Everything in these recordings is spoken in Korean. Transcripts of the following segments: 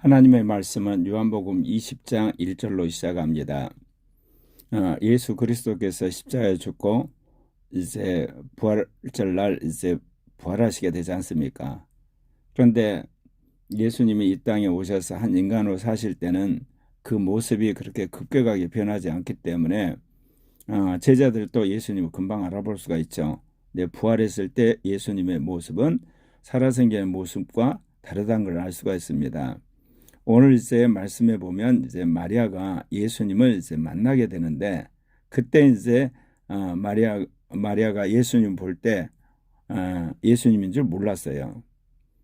하나님의 말씀은 요한복음 20장 1절로 시작합니다. 예수 그리스도께서 십자가에 죽고 이제 부활절날 이제 부활하시게 되지 않습니까? 그런데 예수님이 이 땅에 오셔서 한 인간으로 사실 때는 그 모습이 그렇게 급격하게 변하지 않기 때문에 제자들도 예수님을 금방 알아볼 수가 있죠. 근데 부활했을 때 예수님의 모습은 살아생전의 모습과 다르다는 걸 알 수가 있습니다. 오늘 이제 말씀해 보면 이제 마리아가 예수님을 이제 만나게 되는데 그때 이제 마리아가 예수님 볼 때 예수님인 줄 몰랐어요.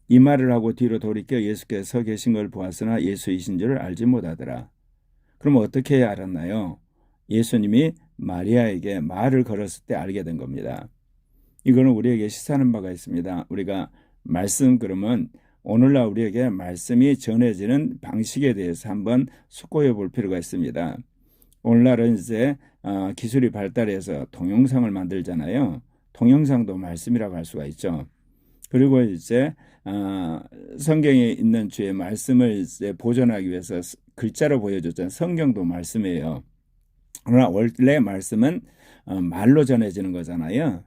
이 말을 하고 뒤로 돌이켜 예수께서 서 계신 걸 보았으나 예수이신 줄을 알지 못하더라. 그럼 어떻게 해야 알았나요? 예수님이 마리아에게 말을 걸었을 때 알게 된 겁니다. 이거는 우리에게 시사하는 바가 있습니다. 우리가 말씀 그러면 오늘날 우리에게 말씀이 전해지는 방식에 대해서 한번 숙고해 볼 필요가 있습니다. 오늘날은 이제 기술이 발달해서 동영상을 만들잖아요. 동영상도 말씀이라고 할 수가 있죠. 그리고 이제 성경에 있는 주의 말씀을 이제 보존하기 위해서 글자로 보여줬잖아요. 성경도 말씀이에요. 그러나 원래 말씀은 말로 전해지는 거잖아요.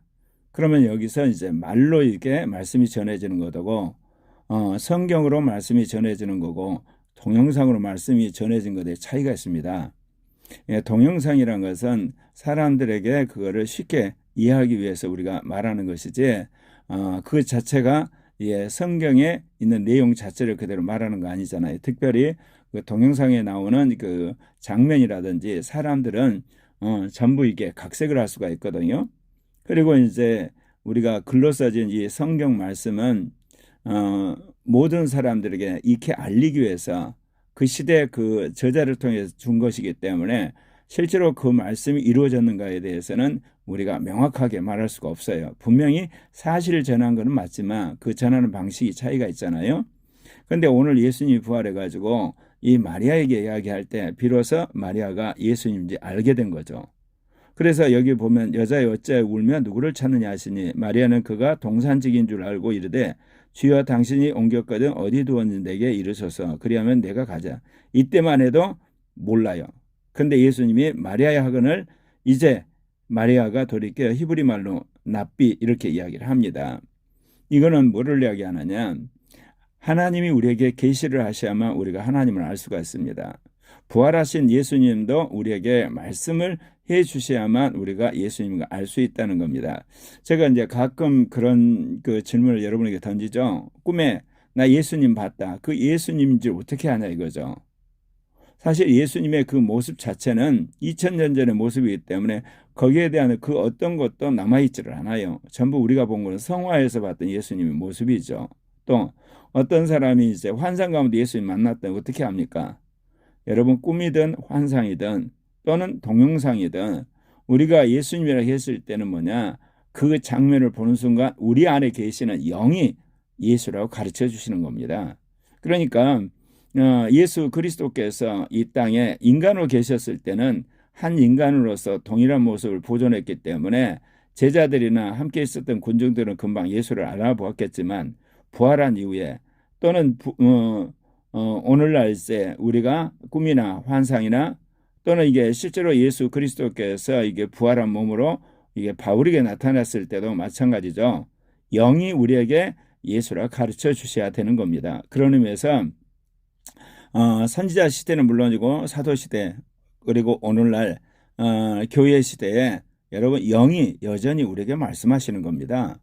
그러면 여기서 이제 말로 이게 말씀이 전해지는 거고, 성경으로 말씀이 전해지는 거고, 동영상으로 말씀이 전해진 것에 차이가 있습니다. 예, 동영상이란 것은 사람들에게 그거를 쉽게 이해하기 위해서 우리가 말하는 것이지, 그 자체가 성경에 있는 내용 자체를 그대로 말하는 거 아니잖아요. 특별히 그 동영상에 나오는 그 장면이라든지 사람들은 전부 이게 각색을 할 수가 있거든요. 그리고 이제 우리가 글로 써진 이 성경 말씀은 모든 사람들에게 익히 알리기 위해서 그 시대 그 저자를 통해서 준 것이기 때문에 실제로 그 말씀이 이루어졌는가에 대해서는 우리가 명확하게 말할 수가 없어요. 분명히 사실을 전한 것은 맞지만 그 전하는 방식이 차이가 있잖아요. 그런데 오늘 예수님이 부활해가지고 이 마리아에게 이야기할 때 비로소 마리아가 예수님인지 알게 된 거죠. 그래서 여기 보면 여자의 어째 울며 누구를 찾느냐 하시니 마리아는 그가 동산직인 줄 알고 이르되 주여 당신이 옮겼거든 어디 두었는지 내게 이르소서 그리하면 내가 가자. 이때만 해도 몰라요. 근데 예수님이 마리아의 하건을 이제 마리아가 돌이켜 히브리 말로 납비 이렇게 이야기를 합니다. 이거는 뭐를 이야기하느냐? 하나님이 우리에게 계시를 하셔야만 우리가 하나님을 알 수가 있습니다. 부활하신 예수님도 우리에게 말씀을 해 주셔야만 우리가 예수님을 알 수 있다는 겁니다. 제가 이제 가끔 그런 그 질문을 여러분에게 던지죠. 꿈에 나 예수님 봤다. 그 예수님인지 어떻게 아냐 이거죠. 사실 예수님의 그 모습 자체는 2000년 전의 모습이기 때문에 거기에 대한 그 어떤 것도 남아있지를 않아요. 전부 우리가 본 것은 성화에서 봤던 예수님의 모습이죠. 또 어떤 사람이 이제 환상 가운데 예수님 만났다 어떻게 합니까? 여러분 꿈이든 환상이든 또는 동영상이든 우리가 예수님이라고 했을 때는 뭐냐? 그 장면을 보는 순간 우리 안에 계시는 영이 예수라고 가르쳐 주시는 겁니다. 그러니까 예수 그리스도께서 이 땅에 인간으로 계셨을 때는 한 인간으로서 동일한 모습을 보존했기 때문에 제자들이나 함께 있었던 군중들은 금방 예수를 알아보았겠지만 부활한 이후에 또는 오늘날 이제 우리가 꿈이나 환상이나 또는 이게 실제로 예수 그리스도께서 이게 부활한 몸으로 이게 바울에게 나타났을 때도 마찬가지죠. 영이 우리에게 예수라 가르쳐 주셔야 되는 겁니다. 그런 의미에서 선지자 시대는 물론이고 사도 시대 그리고 오늘날 교회 시대에 여러분 영이 여전히 우리에게 말씀하시는 겁니다.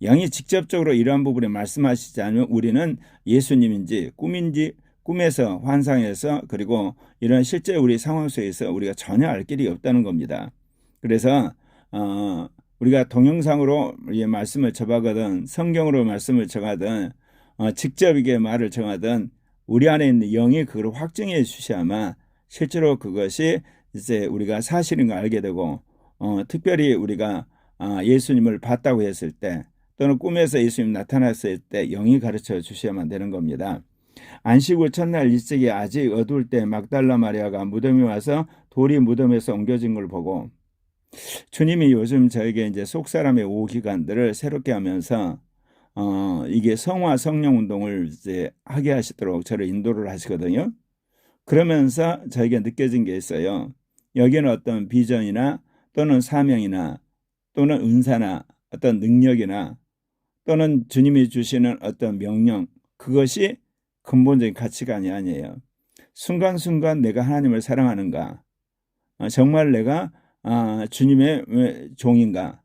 영이 직접적으로 이러한 부분에 말씀하시지 않으면 우리는 예수님인지 꿈인지 꿈에서 환상에서 그리고 이런 실제 우리 상황 속에서 우리가 전혀 알 길이 없다는 겁니다. 그래서 우리가 동영상으로 말씀을 접하거든 성경으로 말씀을 정하든 직접 이게 말을 정하든 우리 안에 있는 영이 그걸 확증해 주셔야만 실제로 그것이 이제 우리가 사실인 걸 알게 되고 특별히 우리가 예수님을 봤다고 했을 때 또는 꿈에서 예수님 나타났을 때 영이 가르쳐 주셔야만 되는 겁니다. 안식 후 첫날 일찍이 아직 어두울 때 막달라 마리아가 무덤에 와서 돌이 무덤에서 옮겨진 걸 보고 주님이 요즘 저에게 이제 속 사람의 오후 기간들을 새롭게 하면서 이게 성화 성령 운동을 이제 하게 하시도록 저를 인도를 하시거든요. 그러면서 저에게 느껴진 게 있어요. 여기는 어떤 비전이나 또는 사명이나 또는 은사나 어떤 능력이나 또는 주님이 주시는 어떤 명령, 그것이 근본적인 가치관이 아니에요. 순간순간 내가 하나님을 사랑하는가, 정말 내가 주님의 종인가,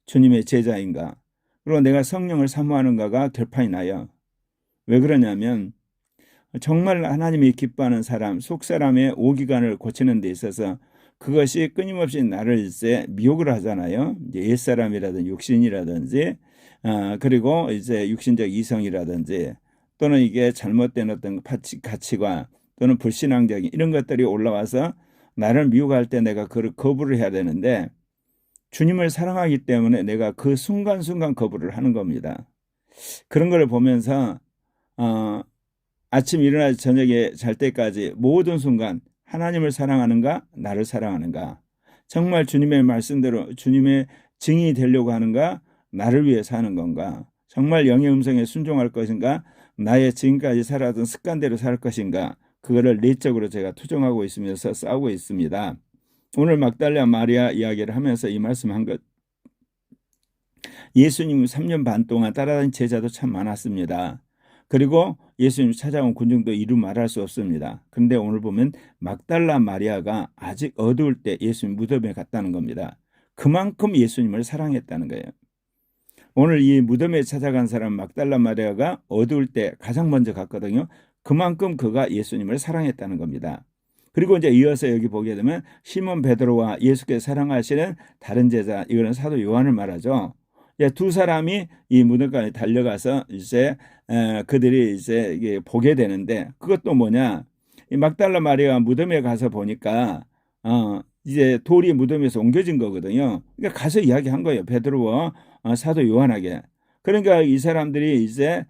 주님의 제자인가, 그리고 내가 성령을 사모하는가가 결판이 나요. 왜 그러냐면 정말 하나님이 기뻐하는 사람, 속사람의 오기관을 고치는 데 있어서 그것이 끊임없이 나를 이제 미혹을 하잖아요. 이제 옛사람이라든지 육신이라든지, 그리고 이제 육신적 이성이라든지, 또는 이게 잘못된 어떤 가치관, 또는 불신앙적인 이런 것들이 올라와서 나를 미혹할 때 내가 그걸 거부를 해야 되는데, 주님을 사랑하기 때문에 내가 그 순간순간 거부를 하는 겁니다. 그런 걸 보면서 아침 일어나서 저녁에 잘 때까지 모든 순간 하나님을 사랑하는가, 나를 사랑하는가, 정말 주님의 말씀대로 주님의 증인이 되려고 하는가, 나를 위해 사는 건가, 정말 영의 음성에 순종할 것인가, 나의 지금까지 살아왔던 습관대로 살 것인가, 그거를 내적으로 제가 투정하고 있으면서 싸우고 있습니다. 오늘 막달라 마리아 이야기를 하면서 이 말씀한 것, 예수님 3년 반 동안 따라다닌 제자도 참 많았습니다. 그리고 예수님 찾아온 군중도 이루 말할 수 없습니다. 그런데 오늘 보면 막달라 마리아가 아직 어두울 때 예수님 무덤에 갔다는 겁니다. 그만큼 예수님을 사랑했다는 거예요. 오늘 이 무덤에 찾아간 사람 막달라 마리아가 어두울 때 가장 먼저 갔거든요. 그만큼 그가 예수님을 사랑했다는 겁니다. 그리고 이제 이어서 여기 보게 되면 시몬 베드로와 예수께서 사랑하시는 다른 제자, 이거는 사도 요한을 말하죠. 두 사람이 이 무덤가에 달려가서 이제 그들이 이제 이게 보게 되는데, 그것도 뭐냐? 이 막달라 마리아가 무덤에 가서 보니까 이제 돌이 무덤에서 옮겨진 거거든요. 그러니까 가서 이야기한 거예요. 베드로와 사도 요한에게. 그러니까 이 사람들이 이제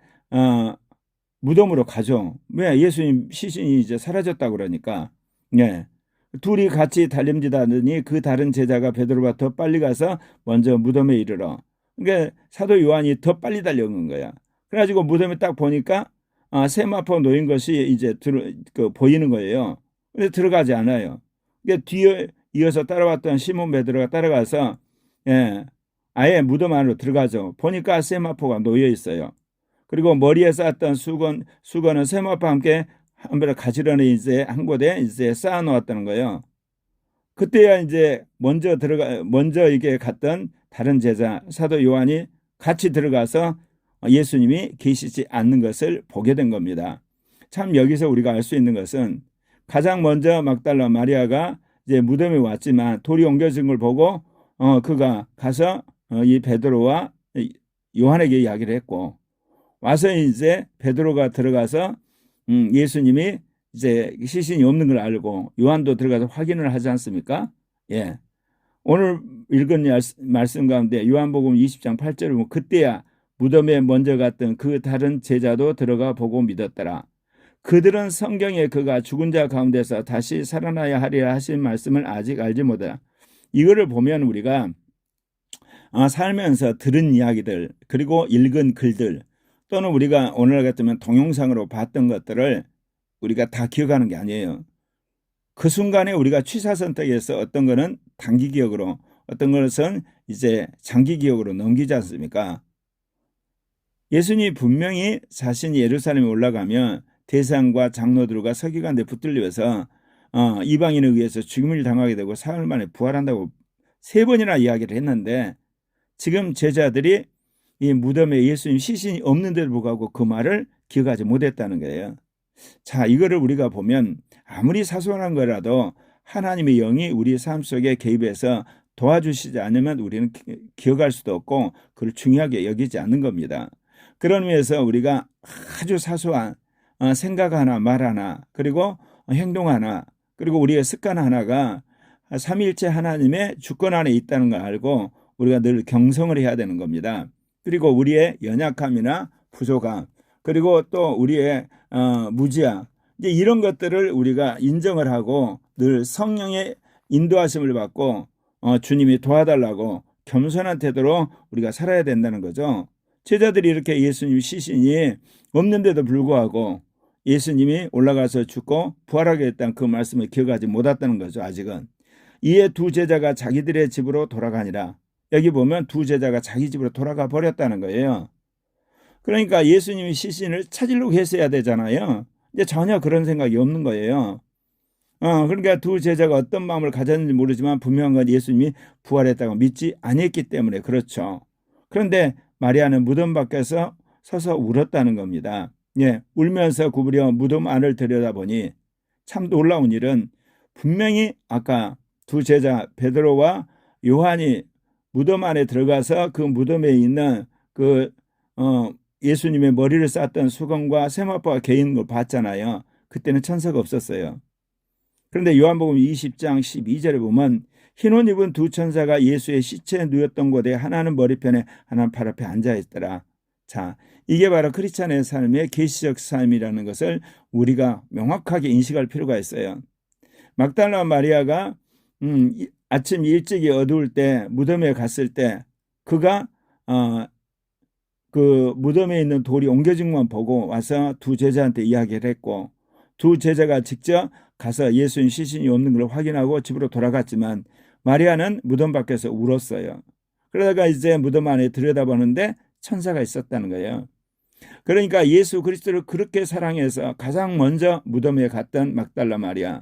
무덤으로 가죠. 왜? 예수님 시신이 이제 사라졌다 그러니까. 예. 둘이 같이 달림질하더니 그 다른 제자가 베드로가 더 빨리 가서 먼저 무덤에 이르러. 그러니까 사도 요한이 더 빨리 달려온 거야. 그래가지고 무덤에 딱 보니까 세마포 놓인 것이 이제 보이는 거예요. 그래서 들어가지 않아요. 그러니까 뒤에 이어서 따라왔던 시몬 베드로가 따라가서 아예 무덤 안으로 들어가죠. 보니까 세마포가 놓여 있어요. 그리고 머리에 쌓았던 수건은 세마포와 함께 한번 가지런히 이제 한 곳에 이제 쌓아 놓았다는 거예요. 그때야 이제 먼저 이게 갔던 다른 제자 사도 요한이 같이 들어가서 예수님이 계시지 않는 것을 보게 된 겁니다. 참 여기서 우리가 알 수 있는 것은 가장 먼저 막달라 마리아가 이제 무덤에 왔지만 돌이 옮겨진 걸 보고 그가 가서 이 베드로와 요한에게 이야기를 했고, 와서 이제 베드로가 들어가서 예수님이 이제 시신이 없는 걸 알고 요한도 들어가서 확인을 하지 않습니까? 예. 오늘 읽은 말씀 가운데 요한복음 20장 8절을 보면 그때야 무덤에 먼저 갔던 그 다른 제자도 들어가 보고 믿었더라. 그들은 성경에 그가 죽은 자 가운데서 다시 살아나야 하리라 하신 말씀을 아직 알지 못하라. 이거를 보면 우리가 살면서 들은 이야기들, 그리고 읽은 글들, 또는 우리가 오늘 같으면 동영상으로 봤던 것들을 우리가 다 기억하는 게 아니에요. 그 순간에 우리가 취사 선택해서 어떤 거는 단기 기억으로, 어떤 것은 이제 장기 기억으로 넘기지 않습니까? 예수님이 분명히 자신이 예루살렘에 올라가면 대상과 장로들과 서기관들에 붙들려서 이방인에 의해서 죽임을 당하게 되고 사흘 만에 부활한다고 3번이나 이야기를 했는데, 지금 제자들이 이 무덤에 예수님 시신이 없는데도 불구하고 그 말을 기억하지 못했다는 거예요. 자, 이거를 우리가 보면 아무리 사소한 거라도 하나님의 영이 우리 삶 속에 개입해서 도와주시지 않으면 우리는 기억할 수도 없고 그걸 중요하게 여기지 않는 겁니다. 그런 의미에서 우리가 아주 사소한 생각 하나, 말 하나, 그리고 행동 하나, 그리고 우리의 습관 하나가 삼위일체 하나님의 주권 안에 있다는 걸 알고 우리가 늘 경성을 해야 되는 겁니다. 그리고 우리의 연약함이나 부족함, 그리고 또 우리의 무지함, 이제 이런 것들을 우리가 인정을 하고 늘 성령의 인도하심을 받고 주님이 도와달라고 겸손한 태도로 우리가 살아야 된다는 거죠. 제자들이 이렇게 예수님 시신이 없는데도 불구하고 예수님이 올라가서 죽고 부활하겠다는 그 말씀을 기억하지 못했다는 거죠. 아직은. 이에 두 제자가 자기들의 집으로 돌아가니라. 여기 보면 두 제자가 자기 집으로 돌아가 버렸다는 거예요. 그러니까 예수님이 시신을 찾으려고 했어야 되잖아요. 근데 전혀 그런 생각이 없는 거예요. 그러니까 두 제자가 어떤 마음을 가졌는지 모르지만 분명한 건 예수님이 부활했다고 믿지 아니했기 때문에 그렇죠. 그런데 마리아는 무덤 밖에서 서서 울었다는 겁니다. 예, 울면서 구부려 무덤 안을 들여다보니 참 놀라운 일은 분명히 아까 두 제자 베드로와 요한이 무덤 안에 들어가서 그 무덤에 있는 그 예수님의 머리를 쌌던 수건과 세마포가 개인 걸 봤잖아요. 그때는 천사가 없었어요. 그런데 요한복음 20장 12절에 보면 흰 옷 입은 두 천사가 예수의 시체에 누웠던 곳에 하나는 머리편에 하나는 팔 앞에 앉아 있더라. 자, 이게 바로 크리스찬의 삶의 계시적 삶이라는 것을 우리가 명확하게 인식할 필요가 있어요. 막달라 마리아가 아침 일찍이 어두울 때 무덤에 갔을 때 그가 그 무덤에 있는 돌이 옮겨진 것만 보고 와서 두 제자한테 이야기를 했고 두 제자가 직접 가서 예수님 시신이 없는 걸 확인하고 집으로 돌아갔지만 마리아는 무덤 밖에서 울었어요. 그러다가 이제 무덤 안에 들여다보는데 천사가 있었다는 거예요. 그러니까 예수 그리스도를 그렇게 사랑해서 가장 먼저 무덤에 갔던 막달라 마리아,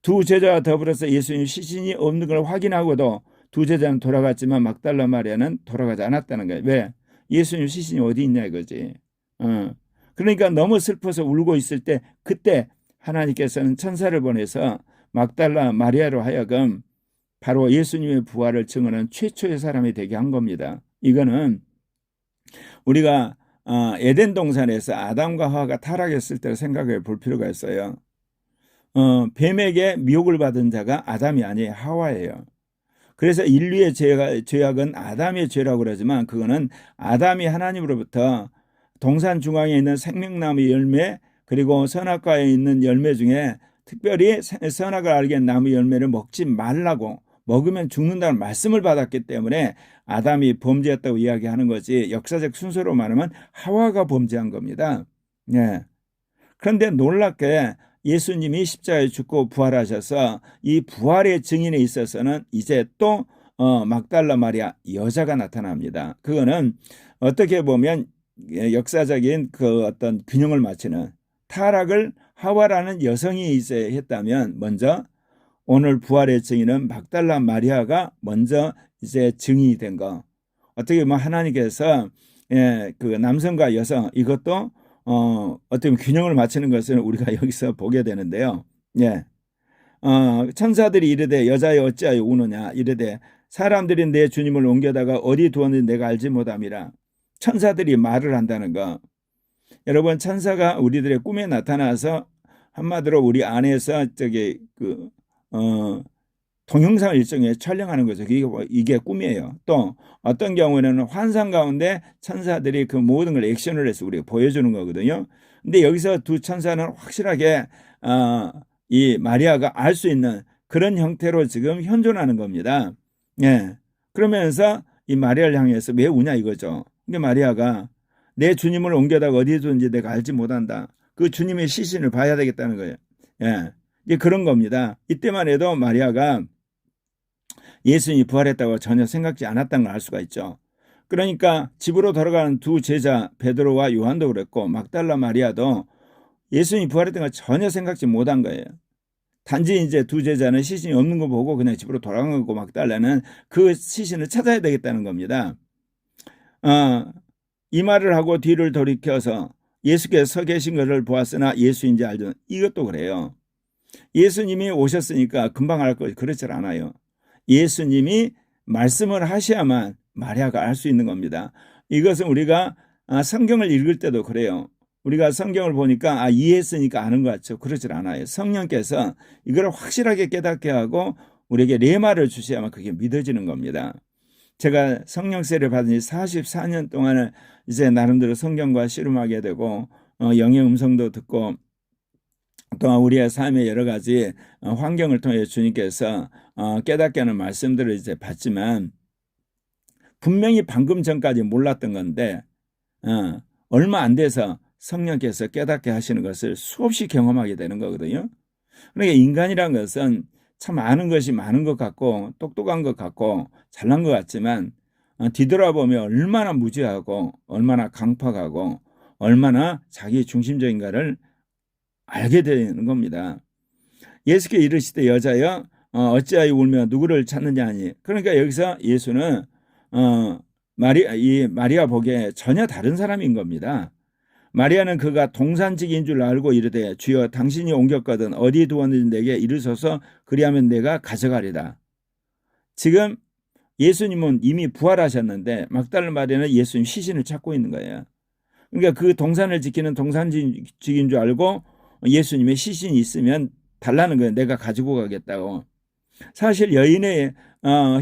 두 제자와 더불어서 예수님 시신이 없는 걸 확인하고도 두 제자는 돌아갔지만 막달라 마리아는 돌아가지 않았다는 거예요. 왜? 예수님 시신이 어디 있냐 이거지. 그러니까 너무 슬퍼서 울고 있을 때 그때 하나님께서는 천사를 보내서 막달라 마리아로 하여금 바로 예수님의 부활을 증언한 최초의 사람이 되게 한 겁니다. 이거는 우리가 에덴 동산에서 아담과 하와가 타락했을 때 생각해 볼 필요가 있어요. 뱀에게 미혹을 받은 자가 아담이 아니에요. 하와예요. 그래서 인류의 죄악은 아담의 죄라고 그러지만 그거는 아담이 하나님으로부터 동산 중앙에 있는 생명나무 열매 그리고 선악과에 있는 열매 중에 특별히 선악을 알게 한 나무 열매를 먹지 말라고 먹으면 죽는다는 말씀을 받았기 때문에 아담이 범죄했다고 이야기하는 거지 역사적 순서로 말하면 하와가 범죄한 겁니다. 네. 그런데 놀랍게 예수님이 십자가에 죽고 부활하셔서 이 부활의 증인에 있어서는 이제 또 막달라 마리아 여자가 나타납니다. 그거는 어떻게 보면 역사적인 그 어떤 균형을 맞추는 타락을 하와라는 여성이 이제 했다면 먼저 오늘 부활의 증인은 막달라 마리아가 먼저 이제 증인이 된 거. 어떻게 보면 하나님께서 그 남성과 여성 이것도 어떻게 보면 균형을 맞추는 것을 우리가 여기서 보게 되는데요. 예. 천사들이 이르되 여자여 어찌하여 우느냐 이르되 사람들이 내 주님을 옮겨다가 어디 두었는지 내가 알지 못함이라. 천사들이 말을 한다는 거. 여러분 천사가 우리들의 꿈에 나타나서 한마디로 우리 안에서 동영상을 일종의 촬영하는 거죠. 이게 꿈이에요. 또 어떤 경우에는 환상 가운데 천사들이 그 모든 걸 액션을 해서 우리가 보여주는 거거든요. 근데 여기서 두 천사는 확실하게 이 마리아가 알 수 있는 그런 형태로 지금 현존하는 겁니다. 예. 그러면서 이 마리아를 향해서 왜 우냐 이거죠. 근데 마리아가 내 주님을 옮겨다가 어디에 둔지 내가 알지 못한다. 그 주님의 시신을 봐야 되겠다는 거예요. 예. 이제 그런 겁니다. 이때만 해도 마리아가 예수님이 부활했다고 전혀 생각지 않았다는 걸 알 수가 있죠. 그러니까 집으로 돌아가는 두 제자 베드로와 요한도 그랬고 막달라 마리아도 예수님이 부활했다는 걸 전혀 생각지 못한 거예요. 단지 이제 두 제자는 시신이 없는 거 보고 그냥 집으로 돌아간 거고 막달라는 그 시신을 찾아야 되겠다는 겁니다. 이 말을 하고 뒤를 돌이켜서 예수께서 서 계신 것을 보았으나 예수인지 알죠. 이것도 그래요. 예수님이 오셨으니까 금방 알 거 그렇지 않아요. 예수님이 말씀을 하셔야만 마리아가 알 수 있는 겁니다. 이것은 우리가 성경을 읽을 때도 그래요. 우리가 성경을 보니까 이해했으니까 아는 것 같죠. 그렇지 않아요. 성령께서 이걸 확실하게 깨닫게 하고 우리에게 레마를 주셔야만 그게 믿어지는 겁니다. 제가 성령세를 받은 지 44년 동안을 이제 나름대로 성경과 씨름하게 되고 영의 음성도 듣고 또한 우리의 삶의 여러 가지 환경을 통해 주님께서 깨닫게 하는 말씀들을 이제 받지만 분명히 방금 전까지 몰랐던 건데 얼마 안 돼서 성령께서 깨닫게 하시는 것을 수없이 경험하게 되는 거거든요. 그러니까 인간이란 것은 참 아는 것이 많은 것 같고 똑똑한 것 같고 잘난 것 같지만 뒤돌아보면 얼마나 무지하고 얼마나 강팍하고 얼마나 자기 중심적인가를 알게 되는 겁니다. 예수께 이르시되 여자여 어찌하여 울며 누구를 찾느냐 하니. 그러니까 여기서 예수는 이 마리아 보기에 전혀 다른 사람인 겁니다. 마리아는 그가 동산직인 줄 알고 이르되 주여 당신이 옮겼거든 어디 두었는지 내게 이르소서 그리하면 내가 가져가리다. 지금 예수님은 이미 부활하셨는데 막달라 마리아는 예수님 시신을 찾고 있는 거예요. 그러니까 그 동산을 지키는 동산직인 줄 알고 예수님의 시신이 있으면 달라는 거예요. 내가 가지고 가겠다고. 사실 여인의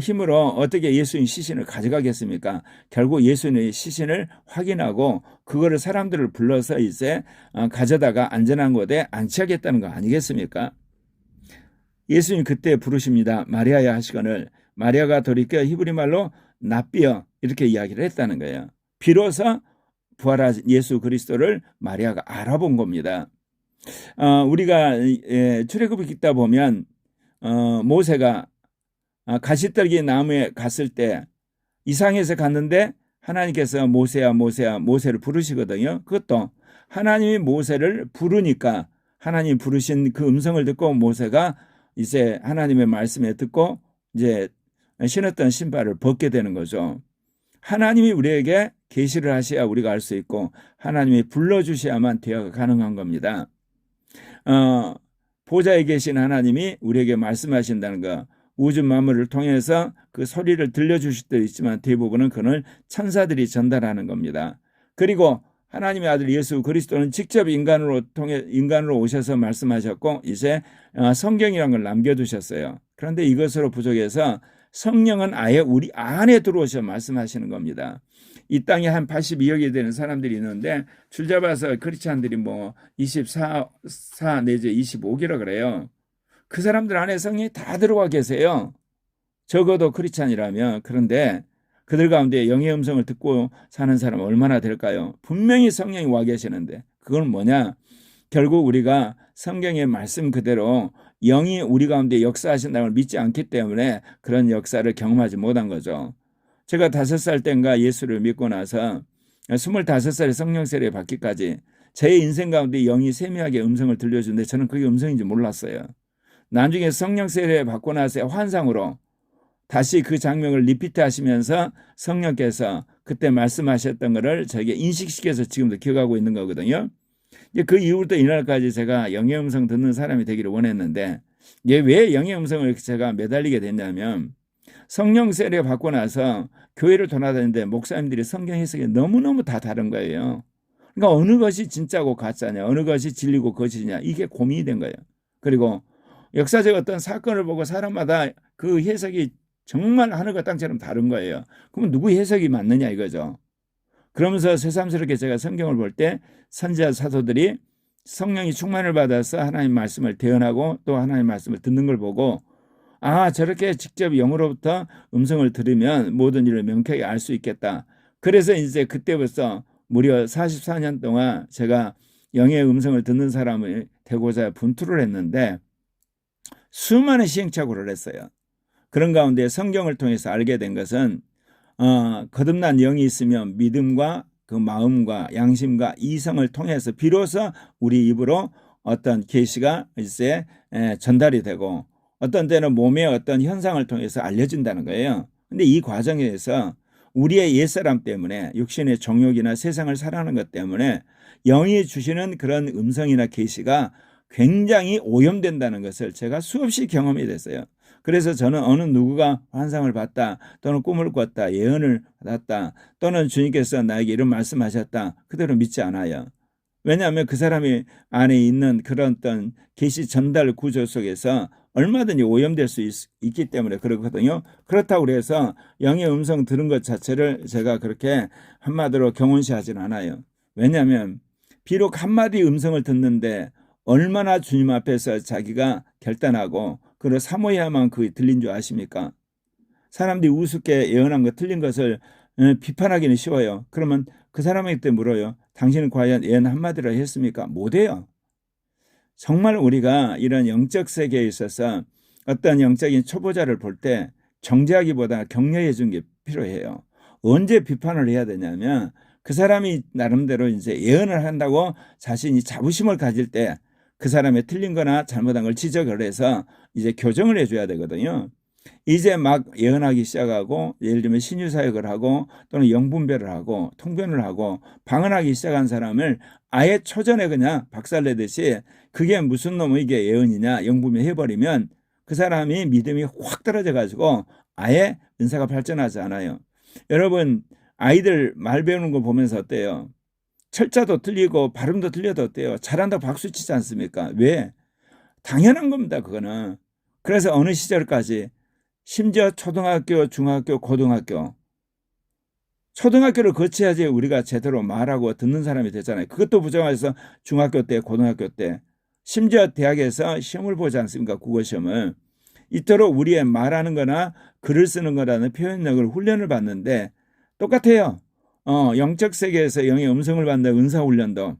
힘으로 어떻게 예수님 시신을 가져가겠습니까? 결국 예수님의 시신을 확인하고 그거를 사람들을 불러서 이제 가져다가 안전한 곳에 안치하겠다는 거 아니겠습니까? 예수님 그때 부르십니다. 마리아야 하시거늘 마리아가 돌이켜 히브리 말로 납비여 이렇게 이야기를 했다는 거예요. 비로소 부활한 예수 그리스도를 마리아가 알아본 겁니다. 우리가 출애굽을 읽다 보면 모세가 가시떨기 나무에 갔을 때 이상해서 갔는데 하나님께서 모세야 모세야 모세를 부르시거든요. 그것도 하나님이 모세를 부르니까 하나님 부르신 그 음성을 듣고 모세가 이제 하나님의 말씀에 듣고 이제 신었던 신발을 벗게 되는 거죠. 하나님이 우리에게 계시를 하셔야 우리가 알 수 있고 하나님이 불러주셔야만 대화가 가능한 겁니다. 보좌에 계신 하나님이 우리에게 말씀하신다는 거, 우주 만물을 통해서 그 소리를 들려주실 때도 있지만 대부분은 그걸 천사들이 전달하는 겁니다. 그리고 하나님의 아들 예수 그리스도는 직접 인간으로 오셔서 말씀하셨고 이제 성경이라는 걸 남겨두셨어요. 그런데 이것으로 부족해서 성령은 아예 우리 안에 들어오셔 말씀하시는 겁니다. 이 땅에 한 82억이 되는 사람들이 있는데 줄잡아서 크리스찬들이 뭐 24 내지 25기라 그래요. 그 사람들 안에 성령이 다 들어와 계세요. 적어도 크리스찬이라면. 그런데 그들 가운데 영의 음성을 듣고 사는 사람은 얼마나 될까요? 분명히 성령이 와 계시는데 그건 뭐냐? 결국 우리가 성경의 말씀 그대로 영이 우리 가운데 역사하신다는 걸 믿지 않기 때문에 그런 역사를 경험하지 못한 거죠. 제가 5살 때인가 예수를 믿고 나서 25살에 성령 세례 받기까지 제 인생 가운데 영이 세미하게 음성을 들려주는데 저는 그게 음성인지 몰랐어요. 나중에 성령 세례 받고 나서 환상으로 다시 그 장면을 리피트 하시면서 성령께서 그때 말씀하셨던 것을 저에게 인식시켜서 지금도 기억하고 있는 거거든요. 그 이후부터 이날까지 제가 영의 음성 듣는 사람이 되기를 원했는데 왜 영의 음성을 제가 매달리게 됐냐면 성령 세례 받고 나서 교회를 돌아다니는데 목사님들이 성경 해석이 너무너무 다 다른 거예요. 그러니까 어느 것이 진짜고 가짜냐, 어느 것이 진리고 거짓이냐 이게 고민이 된 거예요. 그리고 역사적 어떤 사건을 보고 사람마다 그 해석이 정말 하늘과 땅처럼 다른 거예요. 그러면 누구 해석이 맞느냐 이거죠. 그러면서 새삼스럽게 제가 성경을 볼 때 선지자 사도들이 성령이 충만을 받아서 하나님 말씀을 대언하고 또 하나님 말씀을 듣는 걸 보고 저렇게 직접 영으로부터 음성을 들으면 모든 일을 명쾌하게 알 수 있겠다. 그래서 이제 그때부터 무려 44년 동안 제가 영의 음성을 듣는 사람이 되고자 분투를 했는데 수많은 시행착오를 했어요. 그런 가운데 성경을 통해서 알게 된 것은 거듭난 영이 있으면 믿음과 그 마음과 양심과 이성을 통해서 비로소 우리 입으로 어떤 계시가 이제 전달이 되고 어떤 때는 몸의 어떤 현상을 통해서 알려진다는 거예요. 근데 이 과정에서 우리의 옛사람 때문에 육신의 정욕이나 세상을 살아가는 것 때문에 영이 주시는 그런 음성이나 계시가 굉장히 오염된다는 것을 제가 수없이 경험이 됐어요. 그래서 저는 어느 누구가 환상을 봤다 또는 꿈을 꿨다 예언을 받았다 또는 주님께서 나에게 이런 말씀하셨다 그대로 믿지 않아요. 왜냐하면 그 사람이 안에 있는 그런 어떤 계시 전달 구조 속에서 얼마든지 오염될 수 있기 때문에 그렇거든요. 그렇다고 해서 영의 음성 들은 것 자체를 제가 그렇게 한마디로 경운시하진 않아요. 왜냐하면 비록 한마디 음성을 듣는데 얼마나 주님 앞에서 자기가 결단하고 그걸 사모해야만 그게 들린 줄 아십니까? 사람들이 우습게 예언한 거 틀린 것을 비판하기는 쉬워요. 그러면 그 사람에게 물어요. 당신은 과연 예언 한마디로 했습니까? 못해요. 정말 우리가 이런 영적 세계에 있어서 어떤 영적인 초보자를 볼 때 정죄하기보다 격려해 주는 게 필요해요. 언제 비판을 해야 되냐면 그 사람이 나름대로 이제 예언을 한다고 자신이 자부심을 가질 때 그 사람의 틀린 거나 잘못한 걸 지적을 해서 이제 교정을 해줘야 되거든요. 이제 막 예언하기 시작하고 예를 들면 신유사역을 하고 또는 영분별을 하고 통변을 하고 방언하기 시작한 사람을 아예 초전에 그냥 박살내듯이 그게 무슨 놈의 이게 예언이냐 영분별 해버리면 그 사람이 믿음이 확 떨어져 가지고 아예 은사가 발전하지 않아요. 여러분 아이들 말 배우는 거 보면서 어때요? 철자도 틀리고 발음도 틀려도 어때요? 잘한다고 박수 치지 않습니까? 왜? 당연한 겁니다. 그거는. 그래서 어느 시절까지 심지어 초등학교, 중학교, 고등학교 초등학교를 거쳐야지 우리가 제대로 말하고 듣는 사람이 되잖아요. 그것도 부정해서 중학교 때, 고등학교 때 심지어 대학에서 시험을 보지 않습니까? 국어시험을. 이토록 우리의 말하는 거나 글을 쓰는 거라는 표현력을 훈련을 받는데 똑같아요. 영적 세계에서 영의 음성을 받는 은사훈련도.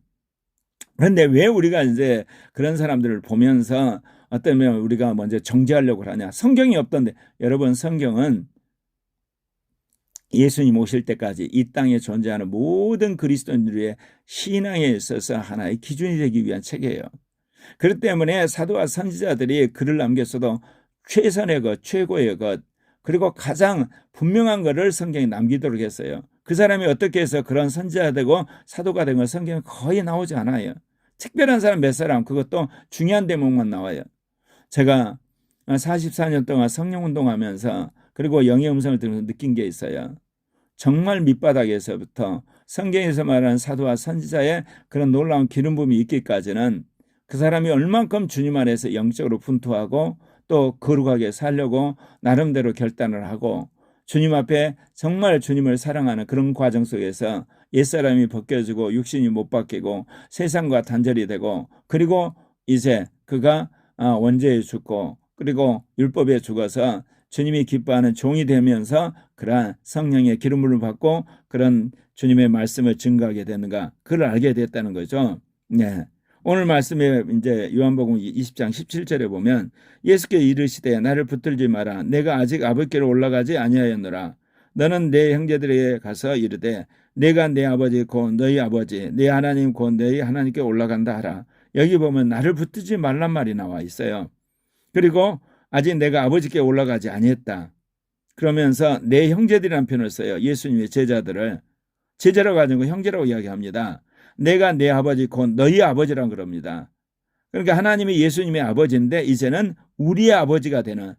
그런데 왜 우리가 이제 그런 사람들을 보면서 어쩌면 우리가 먼저 정죄하려고 하냐. 성경이 없던데 여러분 성경은 예수님 오실 때까지 이 땅에 존재하는 모든 그리스도인들의 신앙에 있어서 하나의 기준이 되기 위한 책이에요. 그렇기 때문에 사도와 선지자들이 글을 남겼어도 최선의 것, 최고의 것, 그리고 가장 분명한 것을 성경에 남기도록 했어요. 그 사람이 어떻게 해서 그런 선지자가 되고 사도가 된 건 성경에 거의 나오지 않아요. 특별한 사람 몇 사람, 그것도 중요한 대목만 나와요. 제가 44년 동안 성령운동하면서 그리고 영의 음성을 들으면서 느낀 게 있어요. 정말 밑바닥에서부터 성경에서 말하는 사도와 선지자의 그런 놀라운 기름 부음이 있기까지는 그 사람이 얼만큼 주님 안에서 영적으로 분투하고 또 거룩하게 살려고 나름대로 결단을 하고 주님 앞에 정말 주님을 사랑하는 그런 과정 속에서 옛사람이 벗겨지고 육신이 못 바뀌고 세상과 단절이 되고 그리고 이제 그가 원죄에 죽고 그리고 율법에 죽어서 주님이 기뻐하는 종이 되면서 그러한 성령의 기름을 받고 그런 주님의 말씀을 증거하게 되는가 그걸 알게 됐다는 거죠. 네. 오늘 말씀에 이제 요한복음 20장 17절에 보면 예수께서 이르시되 나를 붙들지 마라 내가 아직 아버지께로 올라가지 아니하였노라 너는 내 형제들에게 가서 이르되 내가 내 아버지 곧 너희 아버지 내 하나님 곧 너희 하나님께 올라간다 하라. 여기 보면 나를 붙들지 말란 말이 나와 있어요. 그리고 아직 내가 아버지께 올라가지 아니했다. 그러면서 내 형제들이라는 표현을 써요. 예수님의 제자들을 제자라고 하는 거 형제라고 이야기합니다. 내가 내 아버지 곧 너희 아버지라고 그럽니다. 그러니까 하나님이 예수님의 아버지인데 이제는 우리의 아버지가 되는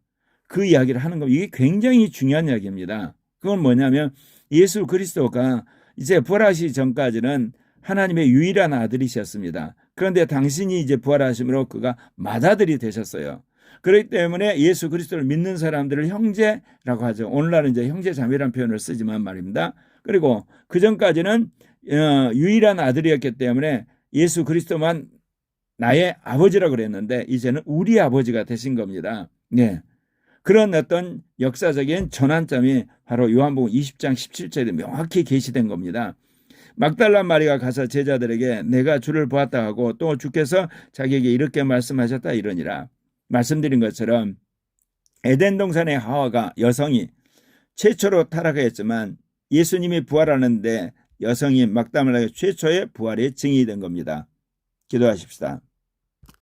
그 이야기를 하는 겁니다. 이게 굉장히 중요한 이야기입니다. 그건 뭐냐면 예수 그리스도가 이제 부활하시기 전까지는 하나님의 유일한 아들이셨습니다. 그런데 당신이 이제 부활하심으로 그가 맏아들이 되셨어요. 그렇기 때문에 예수 그리스도를 믿는 사람들을 형제라고 하죠. 오늘날은 이제 형제 자매라는 표현을 쓰지만 말입니다. 그리고 그 전까지는 유일한 아들이었기 때문에 예수 그리스도만 나의 아버지라고 그랬는데 이제는 우리 아버지가 되신 겁니다. 네. 그런 어떤 역사적인 전환점이 바로 요한복음 20장 17절에 명확히 계시된 겁니다. 막달라 마리가 가서 제자들에게 내가 주를 보았다 하고 또 주께서 자기에게 이렇게 말씀하셨다 이러니라. 말씀드린 것처럼 에덴 동산의 하와가 여성이 최초로 타락했지만 예수님이 부활하는데 여성이 막달라의 최초의 부활의 증인이 된 겁니다. 기도하십시다.